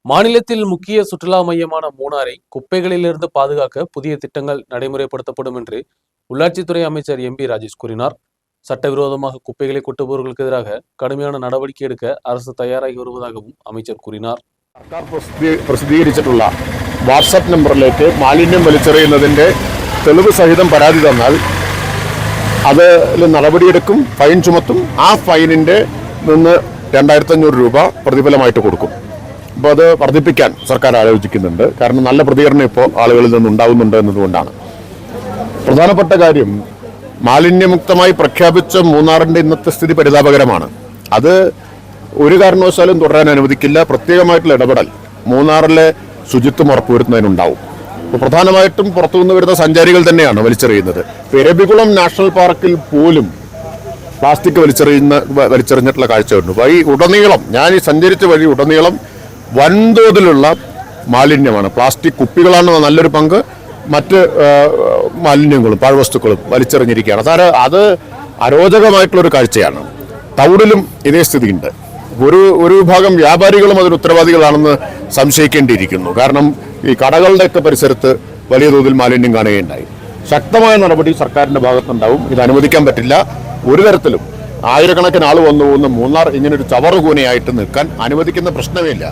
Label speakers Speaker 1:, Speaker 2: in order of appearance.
Speaker 1: மாநிலத்தில் முக்கிய சுற்றுலா மையமான மூணாரை குப்பைகளிலிருந்து பாதுகாக்க புதிய திட்டங்கள் நடைமுறைப்படுத்தப்படும் என்று உள்ளாட்சித்துறை அமைச்சர் எம்பி ராஜேஷ் கூறினார். சட்டவிரோதமாக குப்பைகளை கொட்டுபவர்களுக்கு எதிராக கடுமையான நடவடிக்கை எடுக்க அரசு தயாராகி வருவதாகவும் அமைச்சர் கூறினார்.
Speaker 2: സർക്കാർ പ്രസിദ്ധീകരിച്ചിട്ടുള്ള വാട്സാപ്പ് നമ്പറിലേക്ക് മാലിന്യം വലിച്ചെറിയുന്നതിന്റെ തെളിവ് സഹിതം പരാതി തന്നാൽ അതിൽ നടപടിയെടുക്കും, ഫൈൻ ചുമത്തും. ആ ഫൈനിന്റെ നിന്ന് 2500 രൂപ പ്രതിഫലമായിട്ട് കൊടുക്കും. അപ്പോൾ അത് വർദ്ധിപ്പിക്കാൻ സർക്കാർ ആലോചിക്കുന്നുണ്ട്. കാരണം നല്ല പ്രതികരണം ഇപ്പോൾ ആളുകളിൽ നിന്ന് ഉണ്ടാവുന്നുണ്ട് എന്നതുകൊണ്ടാണ്. പ്രധാനപ്പെട്ട കാര്യം, മാലിന്യമുക്തമായി പ്രഖ്യാപിച്ച മൂന്നാറിന്റെ ഇന്നത്തെ സ്ഥിതി പരിതാപകരമാണ്. അത് ഒരു കാരണവശാലും തുടരാൻ അനുവദിക്കില്ല. പ്രത്യേകമായിട്ടുള്ള ഇടപെടൽ മൂന്നാറിലെ ശുചിത്വം ഉറപ്പുവരുത്തുന്നതിനുണ്ടാവും. ഇപ്പോൾ പ്രധാനമായിട്ടും പുറത്തുനിന്ന് വരുന്ന സഞ്ചാരികൾ വലിച്ചെറിയുന്നത്. എരവികുളം നാഷണൽ പാർക്കിൽ പോലും പ്ലാസ്റ്റിക് വലിച്ചെറിഞ്ഞിട്ടുള്ള കാഴ്ചയുണ്ട്. വഴി ഉടനീളം, ഞാൻ ഈ സഞ്ചരിച്ച വഴി ഉടനീളം വൻതോതിലുള്ള മാലിന്യമാണ്. പ്ലാസ്റ്റിക് കുപ്പികളാണ് നല്ലൊരു പങ്ക്, മറ്റ് മാലിന്യങ്ങളും പാഴ്വസ്തുക്കളും വലിച്ചെറിഞ്ഞിരിക്കുകയാണ്. അത് അരോചകമായിട്ടുള്ളൊരു കാഴ്ചയാണ്. ടൗണിലും ഇതേ സ്ഥിതിയുണ്ട്. ഒരു വിഭാഗം വ്യാപാരികളും അതിന് ഉത്തരവാദികളാണെന്ന് സംശയിക്കേണ്ടിയിരിക്കുന്നു. കാരണം ഈ കടകളുടെയൊക്കെ പരിസരത്ത് വലിയ തോതിൽ മാലിന്യം കാണുകയുണ്ടായി. ശക്തമായ നടപടി സർക്കാരിന്റെ ഭാഗത്തുണ്ടാവും. ഇത് അനുവദിക്കാൻ പറ്റില്ല. ഒരു തരത്തിലും ആയിരക്കണക്കിന് ആൾ വന്നു പോകുന്ന മൂന്നാർ ഇങ്ങനൊരു ചവറുകൂനയായിട്ട് നിൽക്കാൻ അനുവദിക്കുന്ന പ്രശ്നമേ ഇല്ല.